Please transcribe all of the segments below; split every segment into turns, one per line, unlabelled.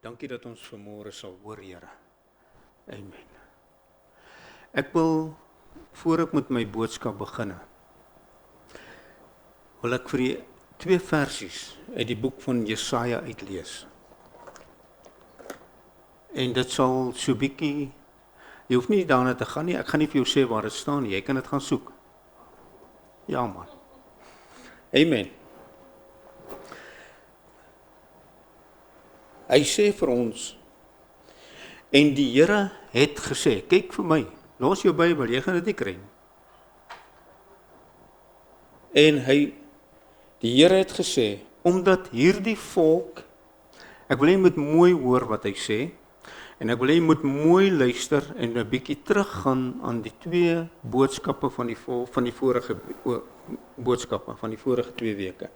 Dankie dat ons vanmôre sal hoor, Here. Amen. Ek wil, voor ek met my boodskap begin, wil ek vir die 2 versies uit die boek van Jesaja uitlees. En dit sal so bietjie, jy hoef nie daarna te gaan nie, ek gaan nie vir jou sê waar dit staan nie, jy kan dit gaan soek. Ja man. Amen. Hy sê vir ons, en die Here het gesê, kyk vir my, los jou Bybel, jy gaan dit nie kry nie. En die Here het gesê, omdat hierdie volk, ek wil jy moet mooi hoor wat hy sê, en ek wil jy moet mooi luister en 'n bietjie teruggaan aan die 2 boodskappe van die vorige boodskappe van die vorige 2 weke.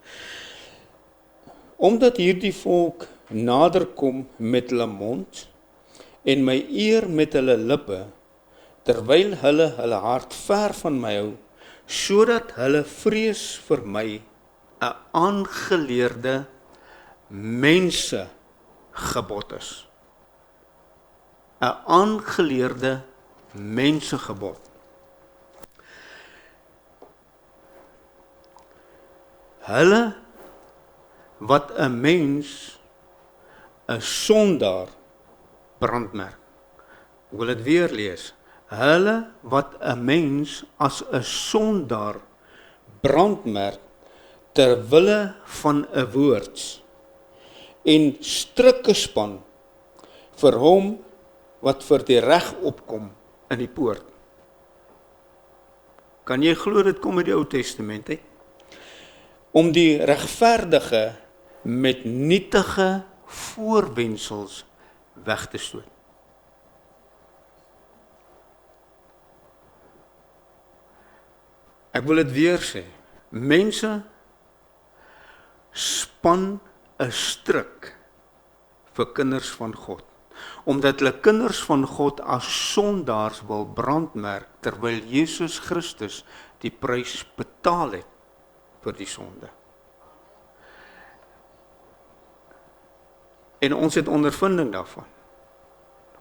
Omdat hierdie volk nader kom met hulle mond en my eer met hulle lippe, terwyl hulle hart ver van my hou, sodat hulle vrees vir my 'n aangeleerde mensegebod is. 'n aangeleerde mensegebod. Hulle wat 'n mens 'n sondaar brandmerk. Ek wil dit weer lees. Hulle wat 'n mens as 'n sondaar brandmerk ter wille van 'n woord en strikke span vir hom wat vir die reg opkom in die poort. Kan jy glo dit kom uit die Ou Testament, hè? Om die regverdige met nietige voorwendsels weg te stoot. Ek wil dit weer sê, mense span 'n stryk vir kinders van God, omdat hulle kinders van God as sondaars wil brandmerk, terwyl Jesus Christus die prys betaal het vir die sonde. En ons het ondervinding daarvan.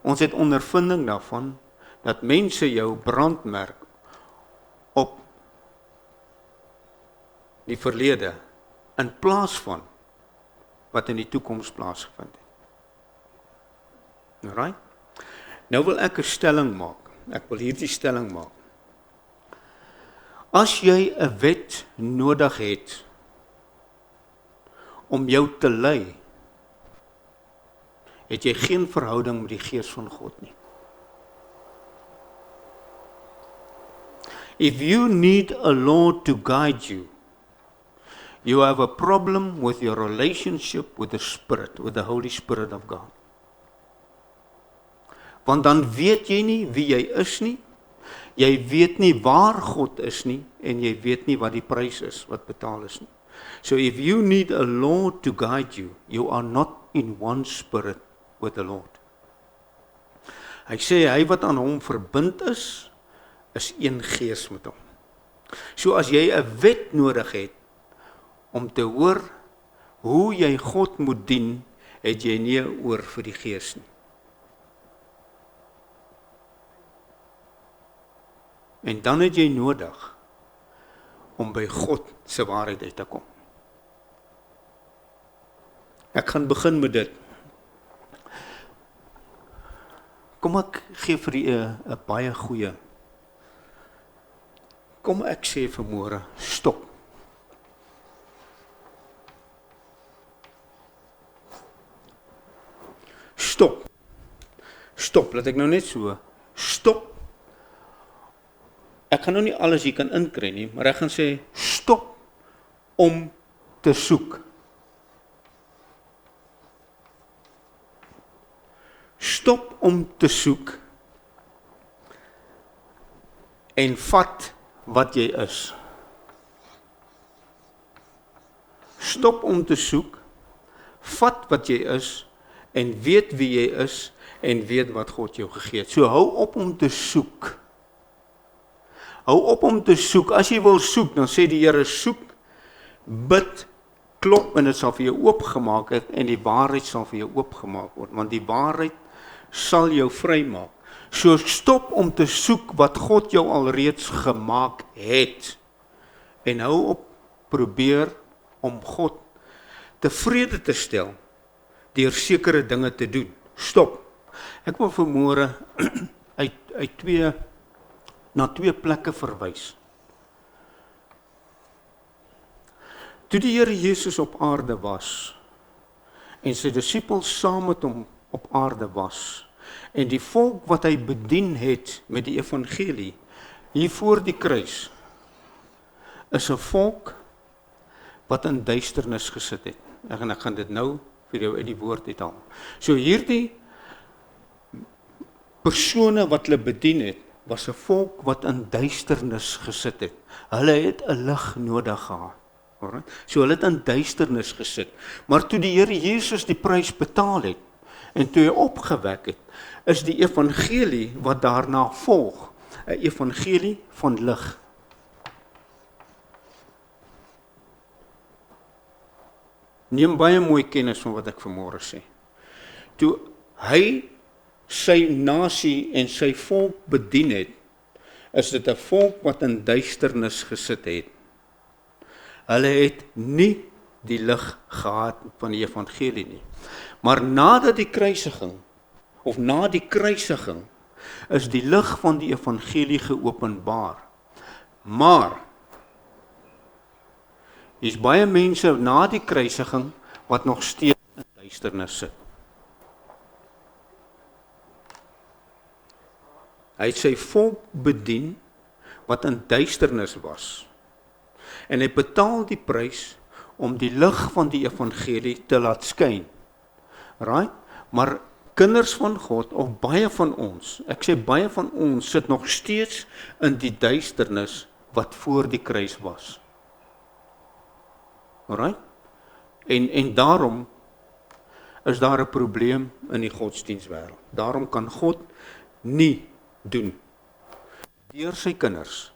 Ons het ondervinding daarvan, dat mense jou brandmerk op die verlede, in plaas van wat in die toekoms plaasgevind het. Alright? Nou wil ek 'n stelling maak. Ek wil hierdie stelling maak. As jy 'n wet nodig het om jou te lei, het jy geen verhouding met die Gees van God nie. If you need a law to guide you, you have a problem with your relationship with the Spirit, with the Holy Spirit of God. Want dan weet jy nie wie jy is nie, jy weet nie waar God is nie, en jy weet nie wat die prys is, wat betaal is nie. So if you need a law to guide you, you are not in one spirit with the Lord. Hy sê, hy wat aan hom verbind is een gees met hom. So as jy 'n wet nodig het, om te hoor hoe jy God moet dien, het jy nie 'n oor vir die Gees nie. En dan het jy nodig om by God se waarheid uit te kom. Ek gaan begin met dit. Kom ek gee vir u 'n baie goeie. Kom ek sê vanmôre, stop. Stop, laat ek nou net so, stop. Ek gaan nou nie alles hier kan inkry nie, maar ek gaan sê, stop om te soek. Stop om te soek en vat wat jy is. Stop om te soek, vat wat jy is en weet wie jy is en weet wat God jou gegee het. So hou op om te soek. Hou op om te soek. As jy wil soek, dan sê die Here, soek, bid klop en dit sal vir jou oopgemaak het en die waarheid sal vir jou oopgemaak word, want die waarheid sal jou vrymaak. So stop om te soek wat God jou alreeds gemaak het en hou op probeer om God tevrede te stel deur sekere dinge te doen. Stop. Ek wil vanmôre na twee plekke verwys. Toe die Here Jesus op aarde was en sy disippels saam met hom op aarde was en die volk wat hy bedien het met die evangelie hier voor die kruis is 'n volk wat in duisternis gesit het. Ek gaan dit nou vir jou uit die woord uithaal. So hierdie persone wat hulle bedien het, was 'n volk wat in duisternis gesit het. Hulle het 'n lig nodig gehad. Alright? So hulle het in duisternis gesit. Maar toe die Here Jesus die prys betaal het, en toe hy opgewek het, is die evangelie wat daarna volg, 'n evangelie van lig. Neem baie mooi kennis van wat ek vanmôre sê. Toe hy sy nasie en sy volk bedien het, is dit 'n volk wat in duisternis gesit het. Hulle het nie die lig gehad van die evangelie nie. Maar nadat die kruisiging, of na die kruisiging, is die lig van die evangelie geopenbaar. Maar hier's baie mense na die kruisiging wat nog steeds in duisternis sit. Hy het sy volk bedien wat in duisternis was. En hy betaal die prys om die lig van die evangelie te laat skyn. Right? Maar kinders van God, of baie van ons, ek sê baie van ons, sit nog steeds in die duisternis wat voor die kruis was. Alright? En daarom is daar 'n probleem in die godsdienstwêreld. Daarom kan God nie doen deur sy kinders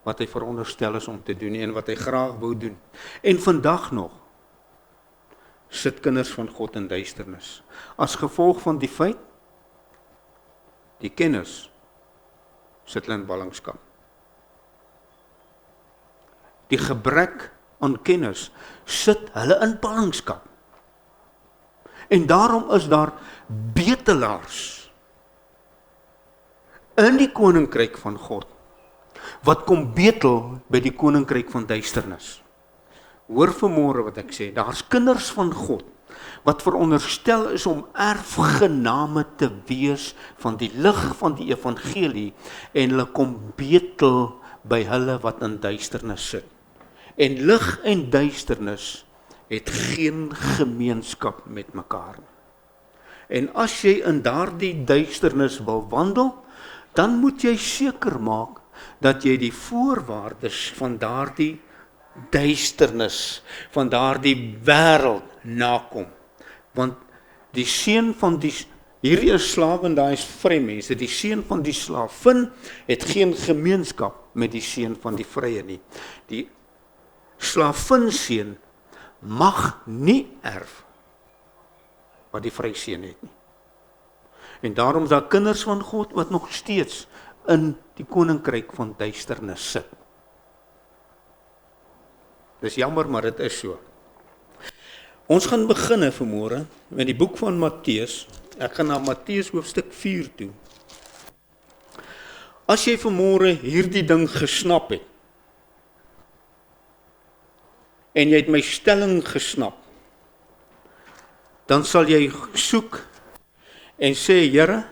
wat hy veronderstel is om te doen en wat hy graag wou doen. En vandag nog sit kinders van God in duisternis as gevolg van die feit die kennis sit hulle in ballingskap. Die gebrek aan kennis sit hulle in ballingskap. En daarom is daar betelaars in die koninkryk van God wat kom betel by die koninkryk van duisternis. Hoor vanmôre wat ek sê, daar's kinders van God wat veronderstel is om erfgename te wees van die lig van die evangelie en hulle kom betel by hulle wat in duisternis sit. En lig en duisternis het geen gemeenskap met mekaar. En as jy in daardie duisternis wil wandel, dan moet jy seker maak dat jy die voorwaardes van daardie duisternis, van daardie wêreld nakom. Want die seun van die, hierdie is slawe en daai is vrye mense, die seun van die slavin het geen gemeenskap met die seun van die vrye nie. Die slavin seun mag nie erf wat die vrye seun het nie. En daarom is daar kinders van God wat nog steeds in die koninkryk van duisternis sit. Dis jammer, maar dit is so. Ons gaan beginne vanmôre met die boek van Matteus. Ek gaan na Matteus hoofstuk 4 toe. As jy vanmôre hierdie ding gesnap het, en jy het my stelling gesnap, dan sal jy soek en sê, Here,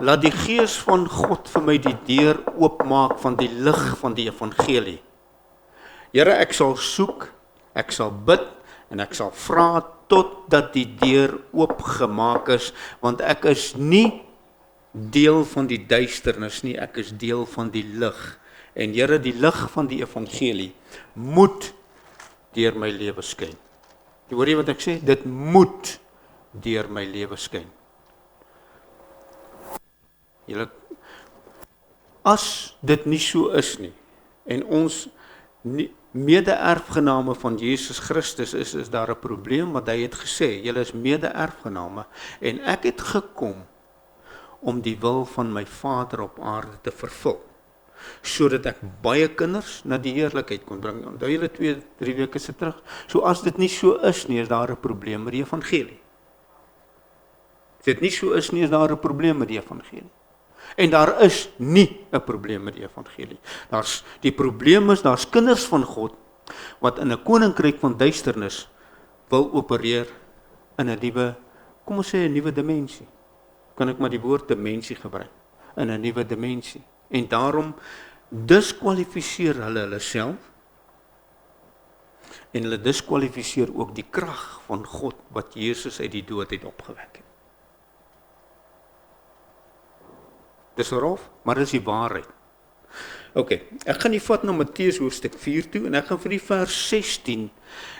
laat die Gees van God vir my die deur oopmaak van die lig van die evangelie. Here, ek sal soek, ek sal bid en ek sal vra totdat die deur oopgemaak is, want ek is nie deel van die duisternis nie, ek is deel van die lig. En Here, die lig van die evangelie moet deur my lewe skyn. Hoor jy wat ek sê? Dit moet deur my lewe skyn. Julle, as dit nie so is nie, en ons mede-erfgename van Jesus Christus is daar 'n probleem, want hy het gesê, julle is mede-erfgename, en ek het gekom om die wil van my Vader op aarde te vervul, sodat ek baie kinders na die heerlikheid kon bring. Onthou julle 2-3 weke se terug? So as dit nie so is nie, is daar 'n probleem met die evangelie. As dit nie so is nie, is daar 'n probleem met die evangelie. En daar is nie 'n probleem met die evangelie. Die probleem is, daar's kinders van God, wat in 'n koninkryk van duisternis wil opereer in 'n nuwe, kom ons sê 'n nuwe dimensie. Kan ek maar die woord dimensie gebruik, in 'n nuwe dimensie. En daarom diskwalifiseer hulle self, en hulle diskwalifiseer ook die krag van God, wat Jesus uit die dood het opgewek het. Dis rof, maar dis die waarheid. Ok, ek gaan die vat na Matteus hoofstuk 4 toe, en ek gaan vir die vers 16,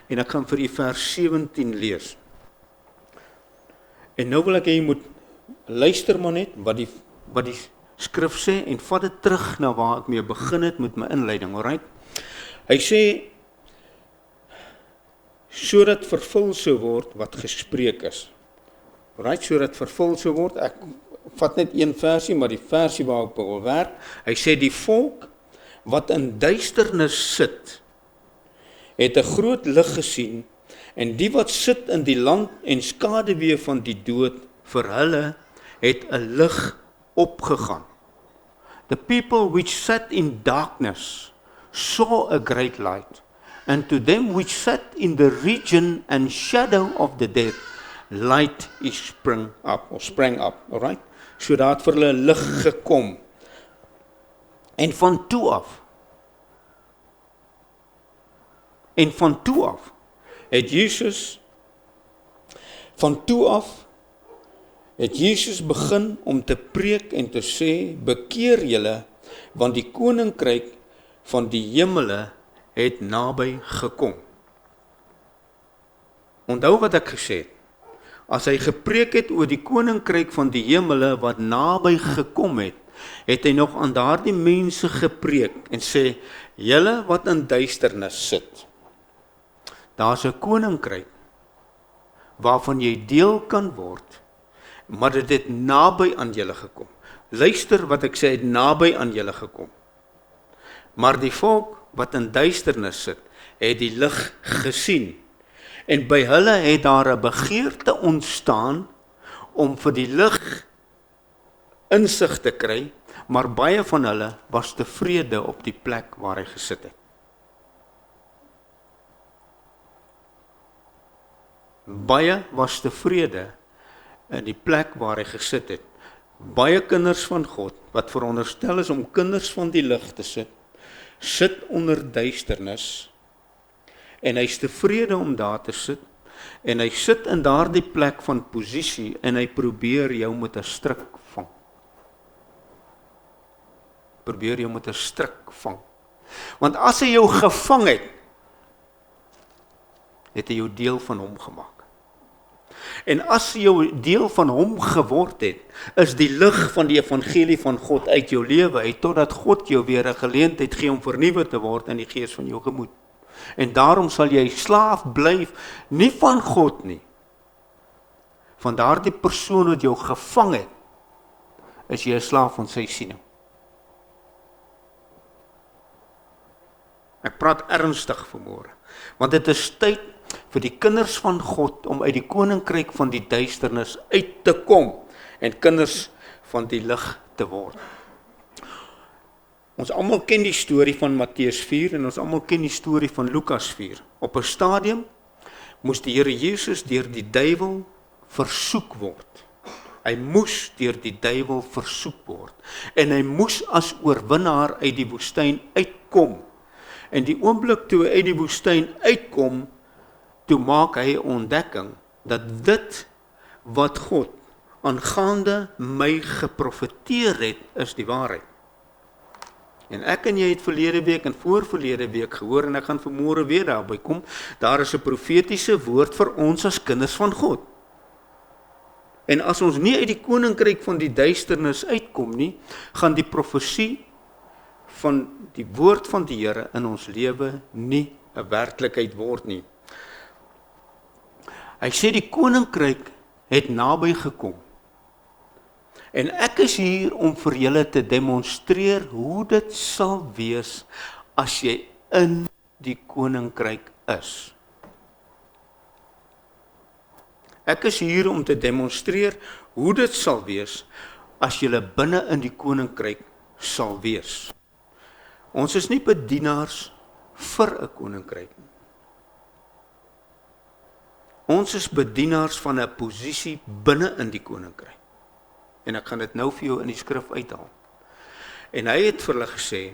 en ek gaan vir die vers 17 lees. En nou wil ek hê jy moet luister maar net, wat die skrif sê, en vat dit terug na waar ek mee begin het met my inleiding, alright? Hy sê, sodat vervul sou word wat gespreek is. Alright, sodat vervul sou word, ek vat net een versie, maar die versie waar ek wil werk, hy sê, die volk wat in duisternis sit, het 'n groot lig gesien, en die wat sit in die land en skaduwee van die dood, vir hulle het 'n lig opgegaan. The people which sat in darkness saw a great light, and to them which sat in the region and shadow of the death, light is sprang up, alright? So daar het vir hulle lig gekom. En van toe af het Jesus begin om te preek en te sê, bekeer julle, want die koninkryk van die hemele het naby gekom. Onthou wat ek gesê het, as hy gepreek het oor die koninkryk van die hemele wat naby gekom het, het hy nog aan daardie mense gepreek en sê, julle wat in duisternis sit, daar's 'n koninkryk waarvan jy deel kan word, maar dit het naby aan julle gekom. Luister wat ek sê, het naby aan julle gekom. Maar die volk wat in duisternis sit, het die lig gesien. En by hulle het daar 'n begeerte ontstaan om vir die lig insig te kry, maar baie van hulle was tevrede op die plek waar hy gesit het. Baie was tevrede in die plek waar hy gesit het. Baie kinders van God, wat veronderstel is om kinders van die lig te sit onder duisternis, en hy is tevrede om daar te sit, en hy sit in daardie plek van posisie, en hy probeer jou met 'n stryk vang. Want as hy jou gevang het, het hy jou deel van hom gemaak. En as jy deel van hom geword het, is die lig van die evangelie van God uit jou lewe uit, totdat God jou weer 'n geleentheid gee om vernuwe te word in die gees van jou gemoed. En daarom sal jy slaaf bly, nie van God nie, van daardie persoon wat jou gevang het, is jy 'n slaaf van sy siening. Ek praat ernstig vanmôre, want dit is tyd vir die kinders van God om uit die koninkryk van die duisternis uit te kom en kinders van die lig te word. Ons almal ken die storie van Matteus 4 en ons almal ken die storie van Lukas 4. Op 'n stadium moes die Here Jesus deur die duiwel versoek word. Hy moes deur die duiwel versoek word en hy moes as oorwinnaar uit die woestyn uitkom. En die oomblik toe hy uit die woestyn uitkom, toe maak hy 'n ontdekking dat dit wat God aangaande my geprofeteer het, is die waarheid. En ek en jy het verlede week en voorverlede week gehoor, en ek gaan vanmôre weer daarby kom, daar is 'n profetiese woord vir ons as kinders van God. En as ons nie uit die koninkryk van die duisternis uitkom nie, gaan die profesie van die woord van die Here in ons lewe nie 'n werklikheid word nie. Hy sê die koninkryk het naby gekom. En ek is hier om vir julle te demonstreer hoe dit sal wees as jy in die koninkryk is. Ek is hier om te demonstreer hoe dit sal wees as julle binne in die koninkryk sal wees. Ons is nie bedienaars vir 'n koninkryk nie. Ons is bedienaars van 'n posisie binne in die koninkryk. En ek gaan dit nou vir jou in die skrif uithaal. En hy het vir hulle gesê,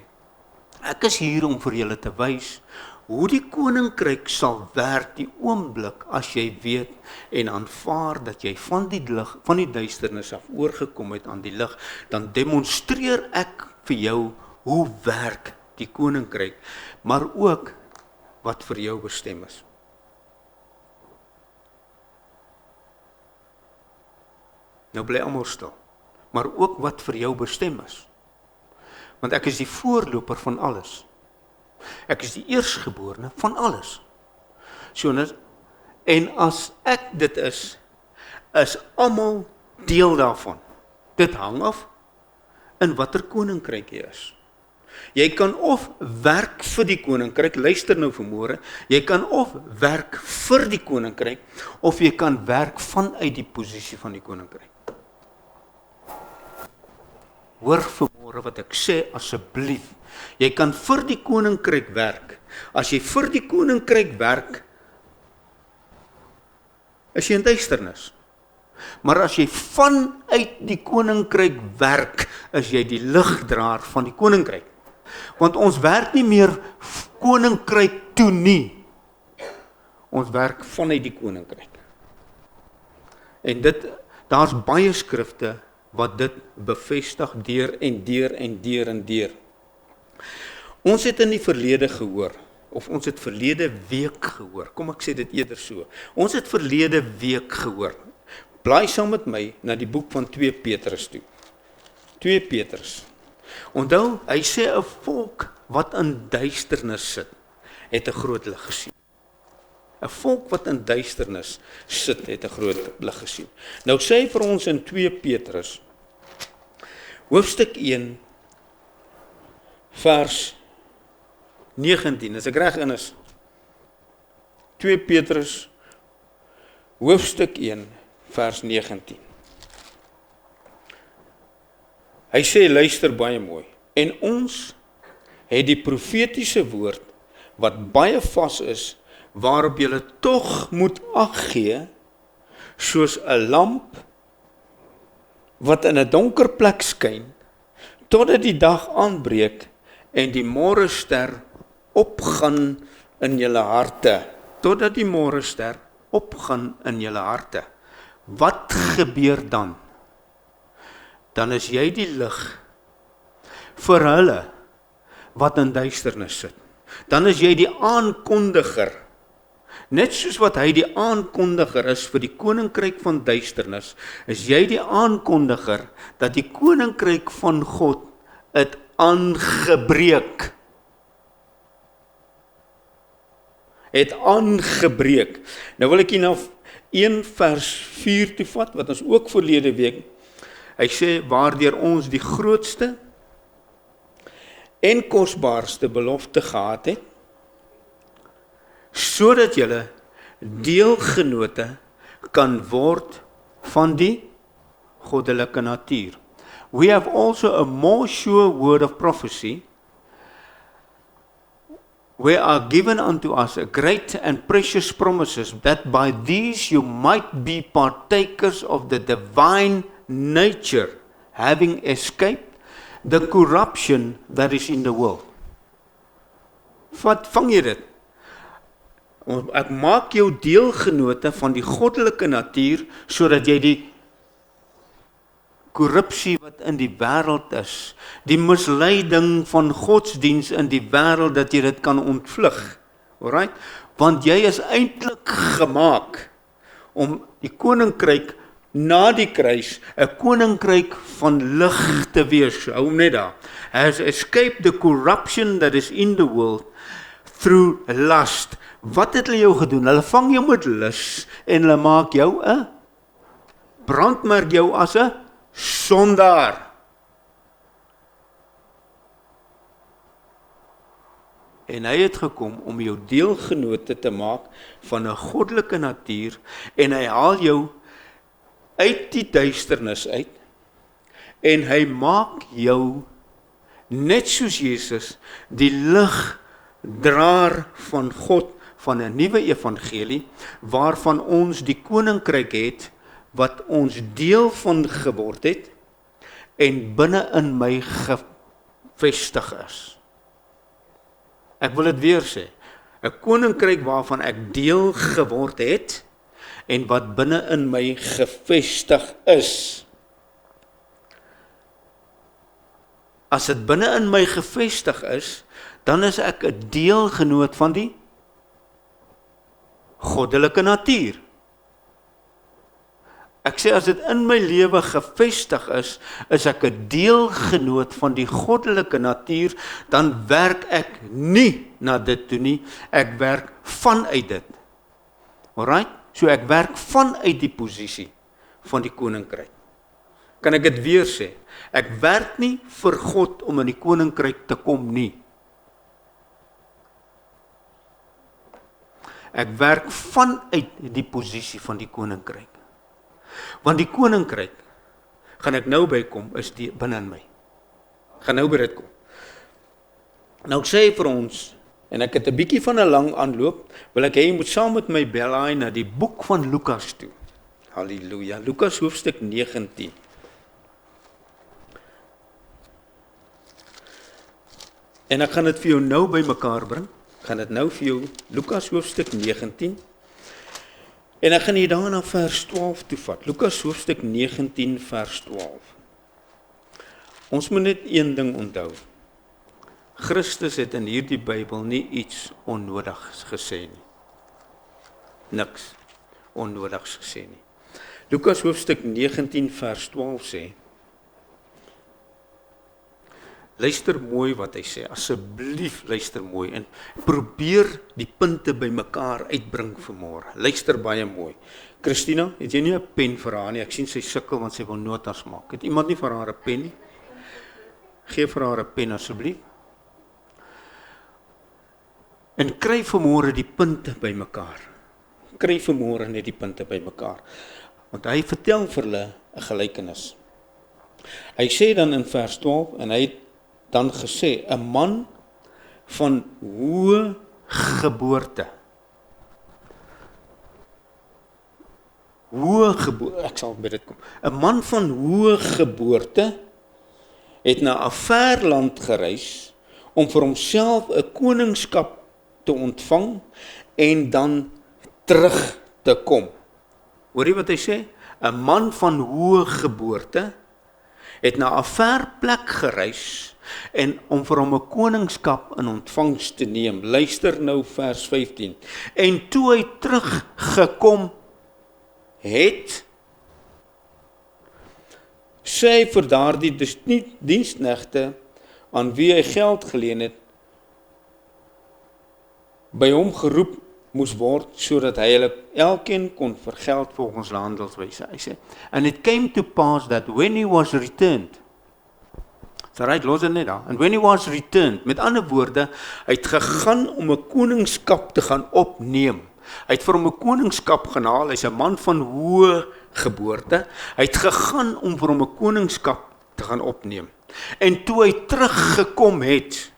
ek is hier om vir julle te wys hoe die koninkryk sal werk die oomblik as jy weet en aanvaar dat jy van die lig, van die duisternis af oorgekom het aan die lig, dan demonstreer ek vir jou hoe werk die koninkryk, maar ook wat vir jou bestem is. Nou bly almal stil, maar ook wat vir jou bestem is. Want ek is die voorloper van alles. Ek is die eerstgeborene van alles. So, en as ek dit is almal deel daarvan. Dit hang af in watter koninkryk jy is. Jy kan of werk vir die koninkryk, luister nou vanmôre, jy kan of werk vir die koninkryk, of jy kan werk vanuit die posisie van die koninkryk. Hoor vanmôre wat ek sê asseblief. Jy kan vir die koninkryk werk. As jy vir die koninkryk werk, is jy in duisternis. Maar as jy vanuit die koninkryk werk, is jy die ligdraer van die koninkryk. Want ons werk nie meer koninkryk toe nie. Ons werk vanuit die koninkryk. En daar's baie skrifte wat dit bevestig deur en deur en deur en deur. Ons het in die verlede gehoor, of ons het verlede week gehoor, kom ek sê dit eerder so, ons het verlede week gehoor, blaai saam met my na die boek van 2 Petrus toe, 2 Petrus, onthou, hy sê 'n volk wat in duisternis sit, het 'n groot lig gesien. 'n volk wat in duisternis sit, het 'n groot lig gesien. Nou sê hy vir ons in 2 Petrus, hoofstuk 1, vers 19, as ek reg in is, 2 Petrus, hoofstuk 1, vers 19. Hy sê, luister baie mooi, en ons het die profetiese woord, wat baie vas is, waarop julle tog moet ag gee, soos 'n lamp, wat in 'n donker plek skyn, totdat die dag aanbreek, en die môrester opgaan in julle harte, totdat die môrester opgaan in julle harte. Wat gebeur dan? Dan is jy die lig vir hulle wat in duisternis sit. Dan is jy die aankondiger, net soos wat hy die aankondiger is vir die koninkryk van duisternis, is jy die aankondiger dat die koninkryk van God het aangebreek. Het aangebreek. Nou wil ek hier na 1 vers 4 toe vat, wat ons ook verlede week, hy sê, waardeur ons die grootste en kosbaarste belofte gehad het, sodat julle deelgenote kan word van die goddelike natuur. We have also a more sure word of prophecy, where are given unto us a great and precious promises, that by these you might be partakers of the divine nature, having escaped the corruption that is in the world. Wat vang jy dit? Ek maak jou deelgenote van die goddelike natuur, sodat jy die korrupsie wat in die wêreld is, die misleiding van godsdiens in die wêreld, dat jy dit kan ontvlug. Alright? Want jy is eintlik gemaak om die koninkryk na die kruis 'n koninkryk van lig te wees. Hou hom net daar. Has escaped the corruption that is in the world through lust. Wat het hulle jou gedoen? Hulle vang jou met lus en hulle maak jou 'n brandmerk jou as 'n sondaar. En hy het gekom om jou deelgenote te maak van 'n goddelike natuur en hy haal jou uit die duisternis uit en hy maak jou net soos Jesus die ligdraer van God van 'n nuwe evangelie waarvan ons die koninkryk het wat ons deel van geword het en binne in my gevestig is. Ek wil dit weer sê, 'n koninkryk waarvan ek deel geword het en wat binne in my gevestig is. As dit binne in my gevestig is, dan is ek 'n deelgenoot van die goddelike natuur. Ek sê as dit in my lewe gevestig is ek 'n deelgenoot van die goddelike natuur, dan werk ek nie na dit toe nie, ek werk vanuit dit. Alright? So ek werk vanuit die posisie van die koninkryk. Kan ek dit weer sê? Ek werk nie vir God om in die koninkryk te kom nie. Ek werk vanuit die posisie van die koninkryk. Want die koninkryk, gaan ek nou bykom, is die binne in my. Gaan nou by dit kom. Nou ek sê vir ons, en ek het 'n bietjie van 'n lang aanloop, wil ek hê jy moet saam met my belaai na die boek van Lukas toe. Halleluja. Lukas hoofstuk 19. En ek gaan dit vir jou nou bymekaar bring. Ek gaan dit nou vir jou, Lukas hoofstuk 19. En ek gaan hier daarna vers 12 toe vat. Lukas hoofstuk 19 vers 12. Ons moet net een ding onthou. Christus het in hierdie Bybel nie iets onnodigs gesê nie. Niks onnodigs gesê nie. Lukas hoofstuk 19 vers 12 sê, luister mooi wat hy sê, asseblief luister mooi en probeer die punte bymekaar uitbring vanmôre. Luister baie mooi. Christina, het jy nie 'n pen vir haar nie? Ek sien sy sukkel want sy wil notas maak. Het iemand nie vir haar 'n pen nie? Geef vir haar 'n pen asseblief. En kry vanmôre die punte bymekaar. Kry vanmôre net die punte bymekaar. Want hy vertel vir hulle 'n gelykenis. Hy sê dan in vers 12 en hy het dan gesê, 'n man van hoë geboorte. Ek sal by dit kom. 'n man van hoë geboorte het na 'n ver land gereis om vir homself 'n koningskap te ontvang en dan terug te kom. Hoor jy wat hy sê? 'n man van hoë geboorte het na 'n ver plek gereis en om vir hom 'n koningskap in ontvangs te neem. Luister nou vers 15. En toe hy teruggekom het, sê hy vir daardie diensknegte aan wie hy geld geleen het, by hom geroep moes word, sodat hy hulle elkeen kon vergeld volgens die handelswyse. Hy sê, and it came to pass that when he was returned, los dit net daar, and when he was returned, met ander woorde, hy het gegaan om 'n koningskap te gaan opneem. Hy het vir hom 'n koningskap gehaal, hy's 'n man van hoë geboorte, hy het gegaan om vir hom 'n koningskap te gaan opneem. En toe hy teruggekom het,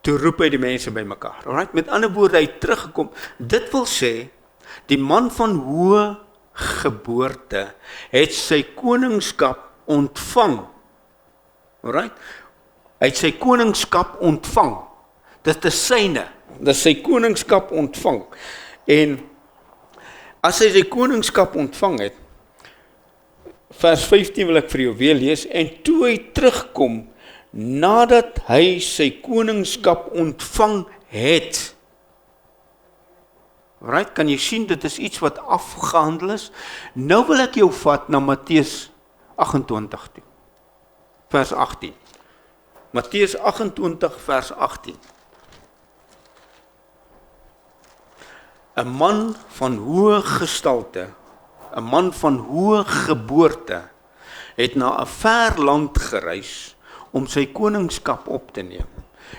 toe roep hy die mense bymekaar. Alright, met ander woorde, hy het teruggekom. Dit wil sê, die man van hoë geboorte het sy koningskap ontvang. Alright? Hy het sy koningskap ontvang. Dit is syne. Dit is sy koningskap ontvang. En as hy sy koningskap ontvang het, vers 15 wil ek vir jou weer lees, en toe hy terugkom, nadat hy sy koningskap ontvang het, Right? Kan jy sien, dit is iets wat afgehandel is. Nou wil ek jou vat na Matteus 28 toe. Vers 18. Matteus 28 vers 18. 'n man van hoë gestalte, 'n man van hoë geboorte, het na 'n ver land gereis om sy koningskap op te neem.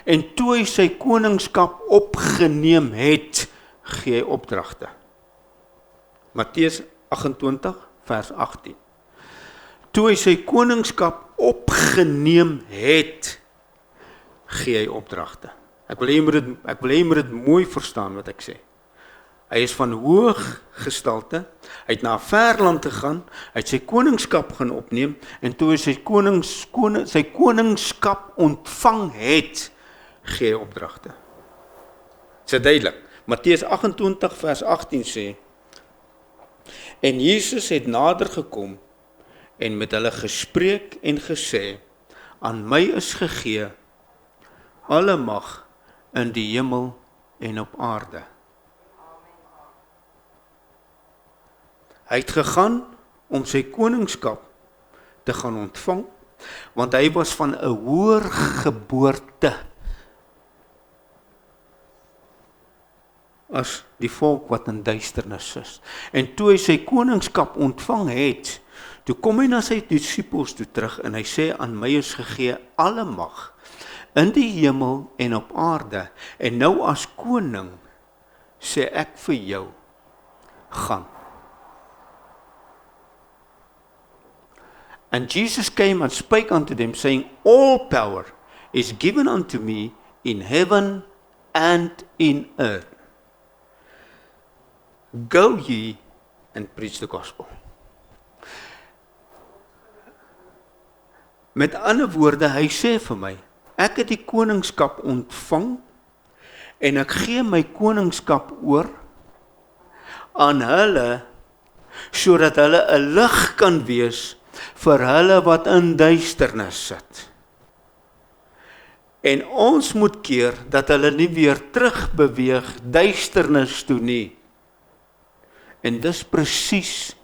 En toe hy sy koningskap opgeneem het, gee hy opdragte. Matteus 28 vers 18. Toe hy sy koningskap opgeneem het, gee hy opdragte. Ek wil hê jy moet dit mooi verstaan wat ek sê. Hy is van hoog gestalte, hy het na 'n ver land gegaan, hy het sy koningskap gaan opneem, en toe hy sy koningskap ontvang het, gee hy opdragte. Dit is duidelik. Matteus 28 vers 18 sê, en Jesus het nader gekom, en met hulle gespreek en gesê, aan my is gegee alle mag in die hemel en op aarde. Hy het gegaan om sy koningskap te gaan ontvang, want hy was van 'n hoër geboorte as die volk wat in duisternis is. En toe hy sy koningskap ontvang het, toe kom hy na sy disippels toe terug en hy sê, aan my is gegee alle mag in die hemel en op aarde, en nou as koning sê ek vir jou, gaan. And Jesus came and spake unto them, saying, all power is given unto me in heaven and in earth. Go ye and preach the gospel. Met ander woorde, hy sê vir my, ek het die koningskap ontvang, en ek gee my koningskap oor aan hulle, sodat hulle 'n lig kan wees vir hulle wat in duisternis sit. En ons moet keer dat hulle nie weer terugbeweeg duisternis toe nie. En dis presies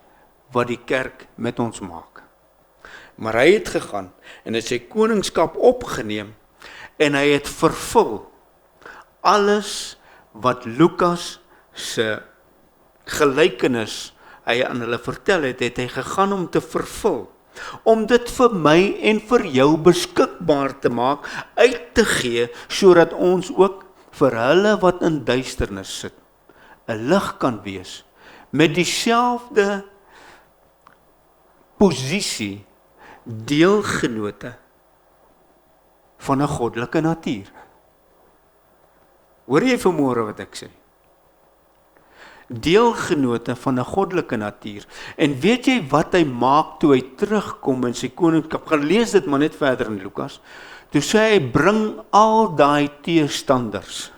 wat die kerk met ons maak. Maar hy het gegaan en het sy koningskap opgeneem en hy het vervul alles wat Lukas se gelykenis hy aan hulle vertel het, het hy gegaan om te vervul, om dit vir my en vir jou beskikbaar te maak, uit te gee, sodat ons ook vir hulle wat in duisternis sit, 'n lig kan wees, met dieselfde posisie, deelgenote van 'n goddelike natuur. Hoor jy vanmôre wat ek sê? Deelgenote van 'n goddelike natuur. En weet jy wat hy maak toe hy terugkom in sy koningskap? Gaan lees dit maar net verder in Lukas. Toe sê hy, bring al daai teestanders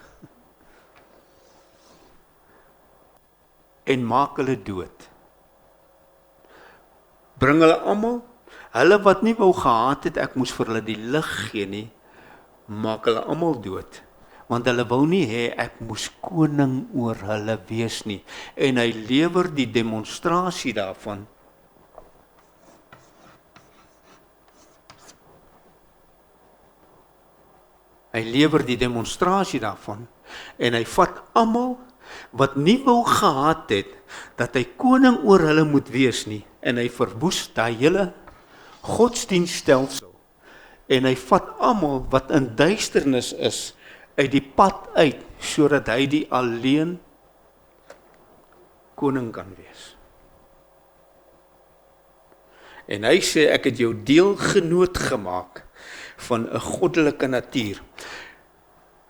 en maak hulle dood. Bring hulle almal, hulle wat nie wou gehaat het, ek moes vir hulle die lig gee nie, maak hulle almal dood. Want hulle wou nie hê ek moes koning oor hulle wees nie. En hy lewer die demonstrasie daarvan. Hy lewer die demonstrasie daarvan en hy vat almal wat nie wou gehad het dat hy koning oor hulle moet wees nie, en hy verwoes daai hele godsdienststelsel en hy vat almal wat in duisternis is uit die pad uit, sodat hy die alleen koning kan wees. En hy sê, ek het jou deelgenoot gemaak van 'n goddelike natuur.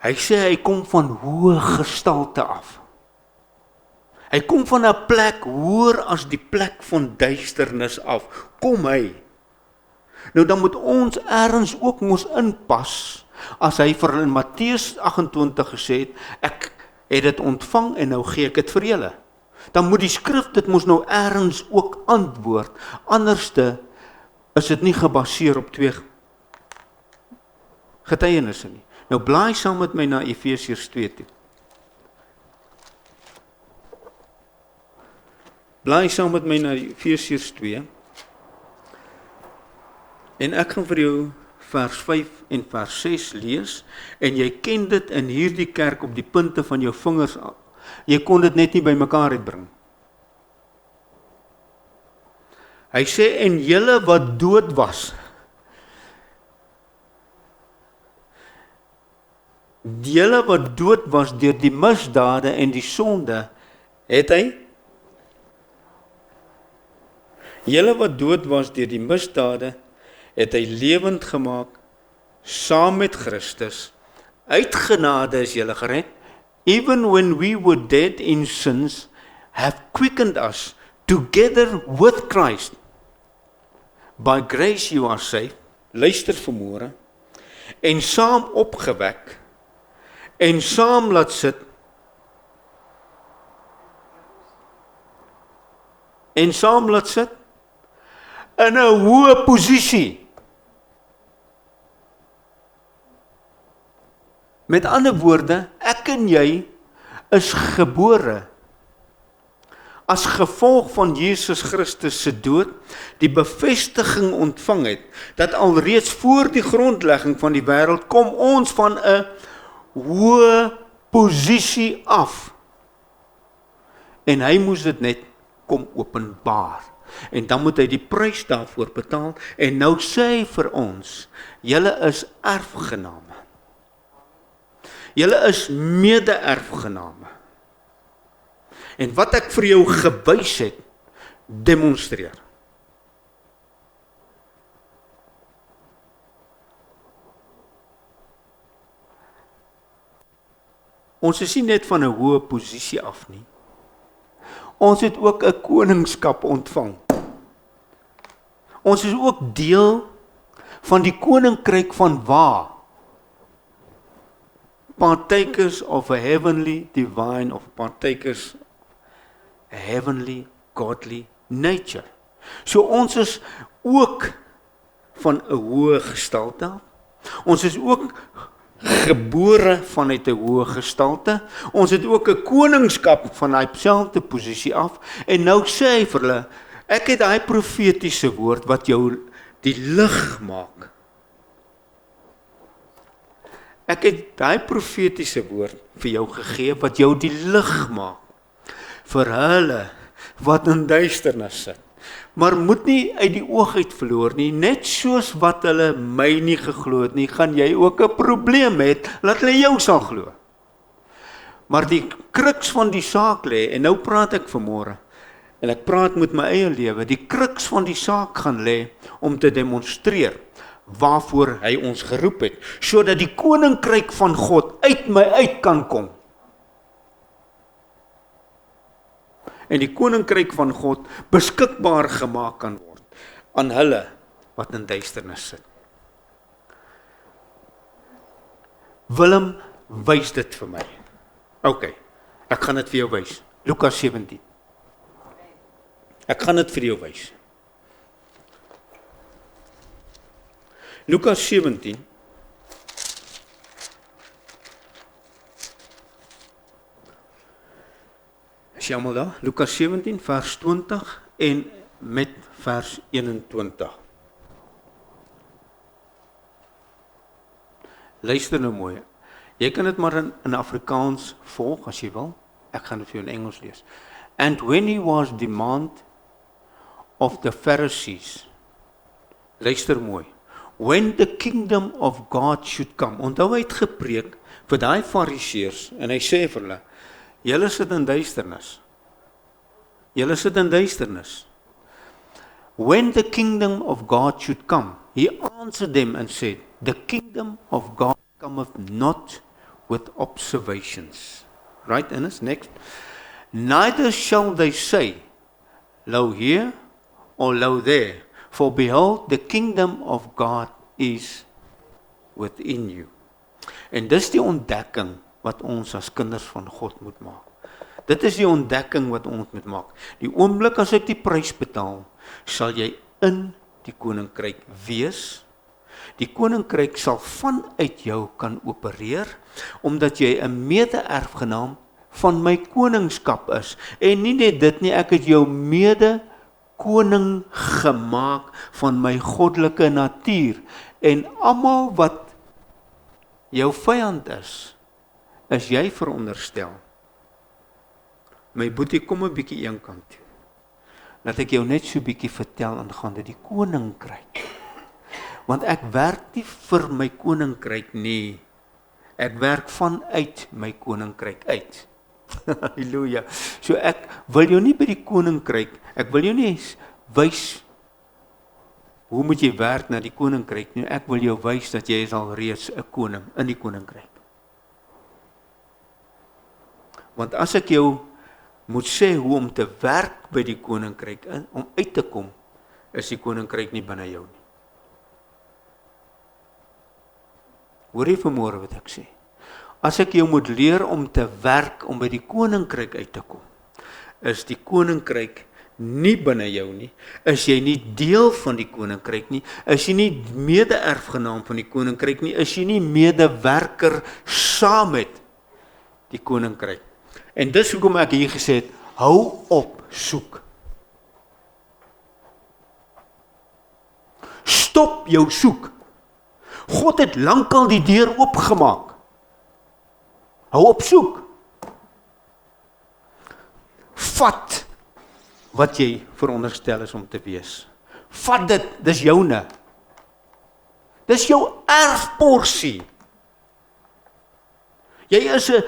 Hy sê, hy kom van hoë gestalte af. Hy kom van 'n plek hoër as die plek van duisternis af. Kom hy. Nou dan moet ons ergens ook mos inpas, as hy vir in Matteus 28 gesê het, ek het dit ontvang en nou gee ek dit vir julle. Dan moet die skrif dit mos nou ergens ook antwoord. Anderste is dit nie gebaseer op twee getuienisse nie. Nou blaai saam met my na Efesiërs 2 toe. Blaai saam met my na Efesiërs 2. En ek gaan vir jou vers 5 en vers 6 lees, en jy ken dit in hierdie kerk op die punte van jou vingers af. Jy kon dit net nie by mekaar uitbring. Hy sê, en julle wat dood was, julle wat dood was deur die misdade en die sonde, het hy? Julle wat dood was deur die misdade, het hy lewend gemaak, saam met Christus. Uit genade is julle gered. Even when we were dead in sins, have quickened us together with Christ. By grace you are saved. Luister vanmôre. En saam opgewek. En saam laat sit. En saam laat sit. In 'n hoë posisie. Met ander woorde, ek en jy is gebore as gevolg van Jesus Christus se dood, die bevestiging ontvang het, dat alreeds voor die grondlegging van die wêreld kom ons van 'n hoë posisie af. En hy moes dit net kom openbaar. En dan moet hy die prys daarvoor betaal, en nou sê hy vir ons, julle is erfgename. Julle is mede-erfgename. En wat ek vir jou gewys het, demonstreer. Ons is nie net van 'n hoë posisie af nie. Ons het ook 'n koningskap ontvang. Ons is ook deel van die koninkryk van waar? Partakers of a heavenly divine, of partakers a heavenly godly nature. So ons is ook van 'n hoë gestalte. Ons is ook gebore vanuit 'n hoë gestalte. Ons het ook 'n koningskap van daai selfde posisie af. En nou sê hy vir hulle, ek het daai profetiese woord wat jou die lig maak. Ek het daai profetiese woord vir jou gegee wat jou die lig maak vir hulle wat in duisternis sit. Maar moet nie uit die oog uit verloor nie, net soos wat hulle my nie geglo het nie, gaan jy ook 'n probleem hê, laat hulle jou sal glo. Maar die kruks van die saak lê, en nou praat ek vanmôre, en ek praat met my eie lewe, die kruks van die saak gaan lê om te demonstreer waarvoor hy ons geroep het, sodat die koninkryk van God uit my uit kan kom. En die koninkryk van God beskikbaar gemaak kan word aan hulle wat in duisternis sit. Willem, wys dit vir my. OK, ek gaan dit vir jou wys. Lukas 17. Ek gaan dit vir jou wys. Lukas 17. Is jy almal daar? Lukas 17 vers 20 en met vers 21. Luister nou mooi. Jy kan dit maar in Afrikaans volg as jy wil. Ek gaan dit vir jou in Engels lees. And when he was demand of the Pharisees. Luister mooi. When the kingdom of God should come. Onthou hy het gepreek vir daai Fariseërs en hy sê vir hulle, julle sit in duisternis. Julle sit in duisternis. When the kingdom of God should come, he answered them and said, the kingdom of God cometh not with observations. Right, Ines? Next. Neither shall they say, lo here or lo there, for behold, the kingdom of God is within you. En dis die ontdekking wat ons as kinders van God moet maak. Dit is die ontdekking wat ons moet maak. Die oomblik as ek die prys betaal, sal jy in die koninkryk wees. Die koninkryk sal vanuit jou kan opereer, omdat jy 'n mede-erfgenaam van my koningskap is. En nie net dit nie, ek het jou mede koning gemaak van my goddelike natuur. En almal wat jou vyand is jy veronderstel. My boetie, kom 'n bietjie een kant toe. Laat ek jou net so 'n bietjie vertel aangaande die koninkryk. Want ek werk nie vir my koninkryk nie. Ek werk vanuit my koninkryk uit. Halleluja. So ek wil jou nie by die koninkryk, ek wil jou nie wys hoe moet jy werk na die koninkryk nie. Ek wil jou wys dat jy is al reeds 'n koning in die koninkryk. Want as ek jou moet sê hoe om te werk by die koninkryk, om uit te kom, is die koninkryk nie binne jou nie. Hoor jy vanmôre wat ek sê? As ek jou moet leer om te werk om by die koninkryk uit te kom, is die koninkryk nie binne jou nie, is jy nie deel van die koninkryk nie, is jy nie mede-erfgenaam van die koninkryk nie, is jy nie medewerker saam met die koninkryk. En dis hoekom ek hier gesê het, hou op soek. Stop jou soek. God het lankal die deur oopgemaak. Hou op soek. Vat wat jy veronderstel is om te wees. Vat dit, dis joune. Dis jou erfporsie. Jy is 'n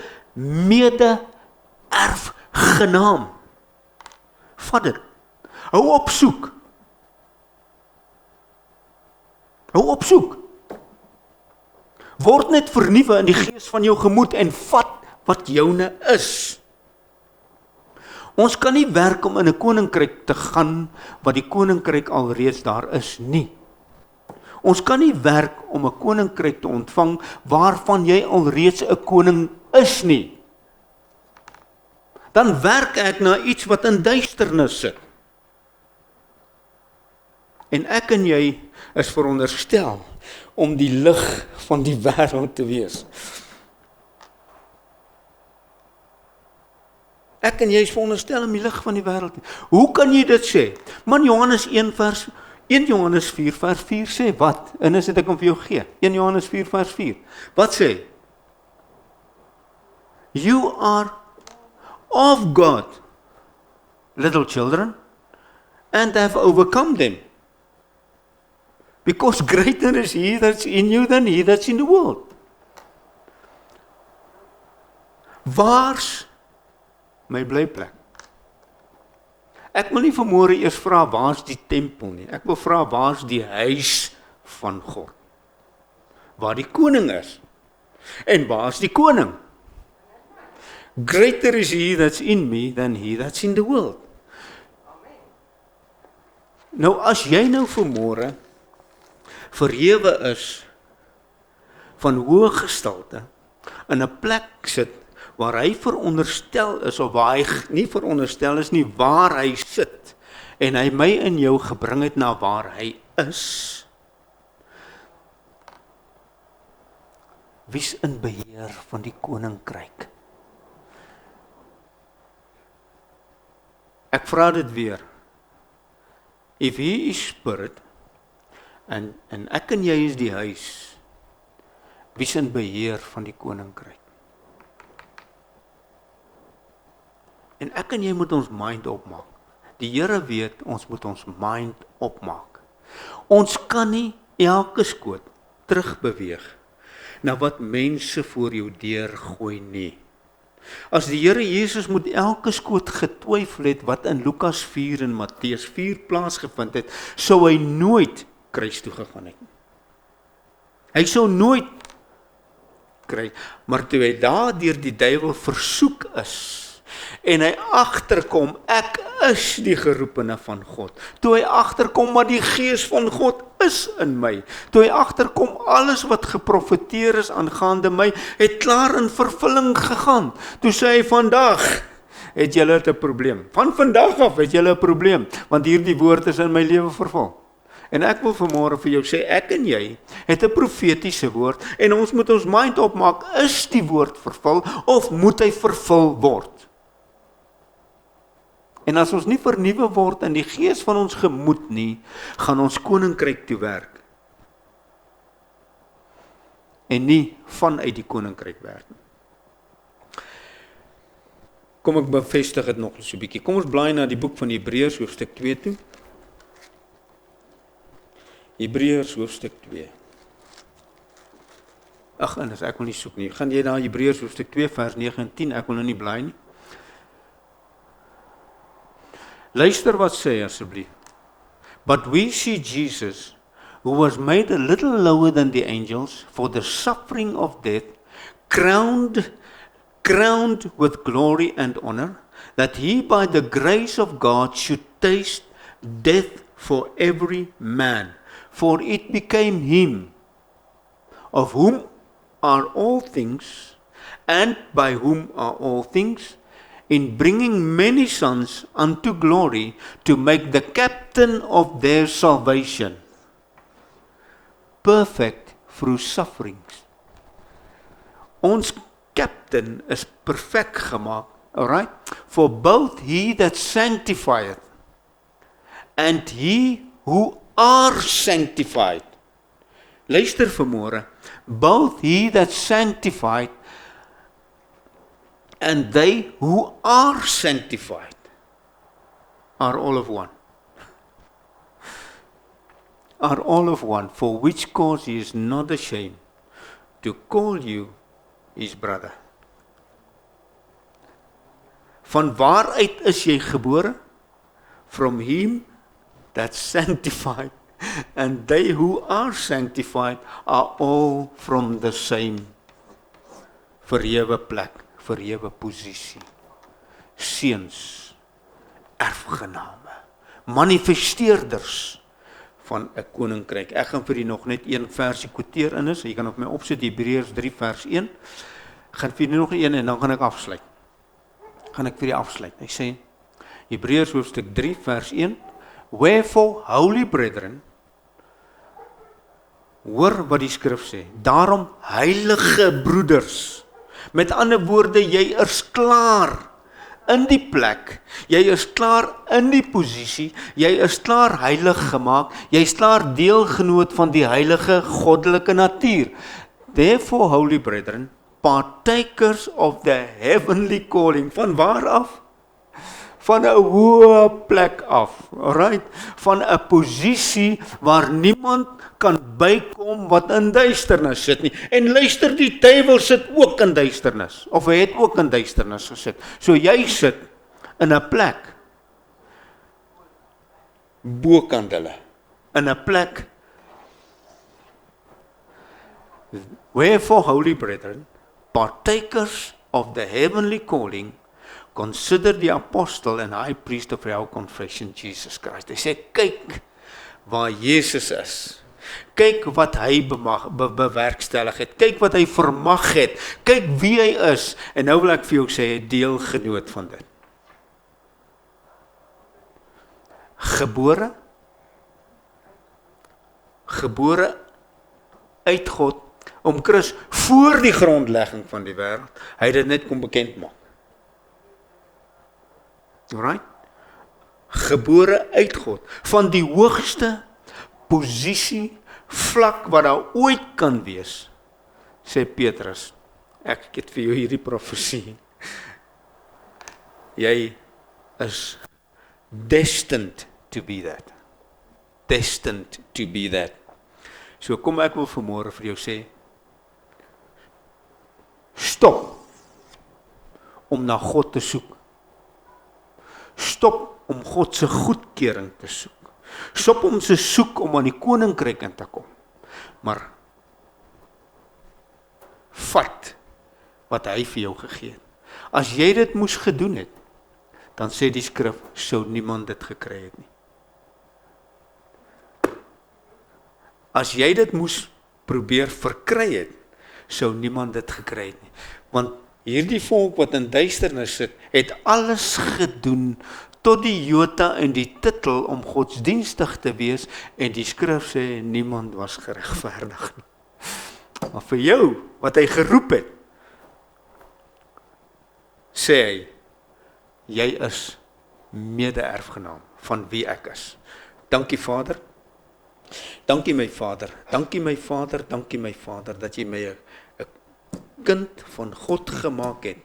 mede-erfgenaam. Vat dit. Hou op soek. Hou op soek. Word net vernuwe in die gees van jou gemoed en vat wat joune is. Ons kan nie werk om in 'n koninkryk te gaan wat die koninkryk alreeds daar is nie. Ons kan nie werk om 'n koninkryk te ontvang waarvan jy alreeds 'n koning is nie. Dan werk ek na iets wat in duisternis sit. En ek en jy is veronderstel om die lig van die wêreld te wees. Ek en jy is veronderstel om die lig van die wêreld te wees. Hoe kan jy dit sê? Man, Johannes 1 Johannes 4 vers 4 sê wat? En dis het ek hom vir jou gegee. 1 Johannes 4 vers 4. Wat sê? You are of God, little children, and have overcome them. Because greater is he that's in you than he that's in the world. Waar's my blyplek? Ek wil nie vanmôre eers vra waar's die tempel nie. Ek wil vra waar's die huis van God? Waar die koning is. En waar's die koning? Greater is he that's in me than he that's in the world. Nou as jy nou vanmôre verhewe is van hoë gestalte in 'n plek sit waar hy veronderstel is of waar hy nie veronderstel is nie, waar hy sit en hy my en jou gebring het na waar hy is. Wie's in beheer van die koninkryk? Ek vra dit weer. If he is spirit, en ek en jy is die huis, wie's in beheer van die koninkryk? En ek en jy moet ons mind opmaak. Die Here weet, ons moet ons mind opmaak. Ons kan nie elke skoot terugbeweeg na wat mense voor jou deur gooi nie. As die Here Jesus moet elke skoot getwyfel het wat in Lukas 4 en Matteus 4 plaasgevind het, sou hy nooit kruis toe gegaan het. Hy sou nooit kry, maar toe hy daar deur die duiwel versoek is, en hy agterkom, ek is die geroepene van God. Toe hy agterkom, maar die gees van God is in my. Toe hy agterkom, alles wat geprofeteer is aangaande my, het klaar in vervulling gegaan. Toe sê hy, vandag het julle 'n probleem. Van vandag af het julle 'n probleem, want hierdie woord is in my lewe vervul. En ek wil vanmôre vir jou sê, ek en jy het 'n profetiese woord en ons moet ons mind opmaak, is die woord vervul of moet hy vervul word? En as ons nie vernuwe word in die gees van ons gemoed nie, gaan ons koninkryk toe werk. En nie vanuit die koninkryk werk nie. Kom ek bevestig dit nog so 'n bietjie. Kom ons blaai na die boek van Hebreërs hoofstuk 2 toe. Hebreërs hoofstuk 2. Ag, en as ek wil nie soek nie. Gaan jy na Hebreërs hoofstuk 2 vers 9 en 10, ek wil nou nie blaai nie. Luister wat sê asseblief. But we see Jesus, who was made a little lower than the angels for the suffering of death, crowned with glory and honor, that he by the grace of God should taste death for every man. For it became him, of whom are all things, and by whom are all things, in bringing many sons unto glory, to make the captain of their salvation perfect through sufferings. Ons captain is perfek gemaak, alright? For both he that sanctifieth and he who are sanctified. Luister vanmôre, both he that sanctified and they who are sanctified are all of one. Are all of one, for which cause he is not ashamed to call you his brother. Van waaruit is jy gebore? From him that's sanctified, and they who are sanctified are all from the same verhewe plek, verhewe posisie. Seuns, erfgename, manifesteerders van 'n koninkryk. Ek gaan vir u nog net een versie quoteer in is, jy kan op my opsit, Hebreërs 3 vers 1. Gaan vir u nog een en dan gaan ek afsluit. Gaan ek vir u afsluit. Hy sê, Hebreërs hoofstuk 3 vers 1, Wherefore, holy brethren, hoor wat die skrif sê, daarom heilige broeders, met ander woorde, jy is klaar in die plek, jy is klaar in die posisie, jy is klaar heilig gemaak, jy is klaar deelgenoot van die heilige goddelike natuur. Therefore, holy brethren, partakers of the heavenly calling, van waar af? Van 'n hoë plek af, alright? Van 'n posisie waar niemand kan bykom wat in duisternis sit nie. En luister, die duiwel sit ook in duisternis, of hy het ook in duisternis gesit. So jy sit in 'n plek bokant hulle, in 'n plek. Wherefore, holy brethren, partakers of the heavenly calling, consider the apostle and high priest of our confession, Jesus Christ. Hy sê, kyk waar Jesus is. Kyk wat hy bewerkstellig het. Kyk wat hy vermag het. Kyk wie hy is. En nou wil ek vir jou sê, deelgenoot van dit. Gebore uit God, om Christus voor die grondlegging van die wêreld, hy het dit net kom bekend maak. Alright? Gebore uit God, van die hoogste posisie, vlak wat daar ooit kan wees, sê Petrus, ek het vir jou hierdie profesie, jy is destined to be that. Destined to be that. So kom ek wil vanmôre vir jou sê, stop om na God te soek. Stop om God se goedkeuring te soek. Stop om te soek om aan die koninkryk in te kom. Maar vat wat hy vir jou gegee het. As jy dit moes gedoen het, dan sê die skrif, sou niemand dit gekry het nie. As jy dit moes probeer verkry het, sou niemand dit gekry het nie. Want Hierdie volk wat in duisternis sit, het alles gedoen tot die jota en die titel om godsdienstig te wees, en die skrif sê niemand was geregverdig nie. Maar vir jou, wat hy geroep het, sê hy, jy is mede-erfgenaam van wie ek is. Dankie Vader. Dankie my Vader. Dankie my Vader. Dankie my Vader dat jy my 'n kind van God gemaak het.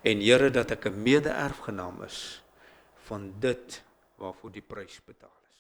En Here dat ek 'n mede-erfgenaam is van dit waarvoor die prys betaal is.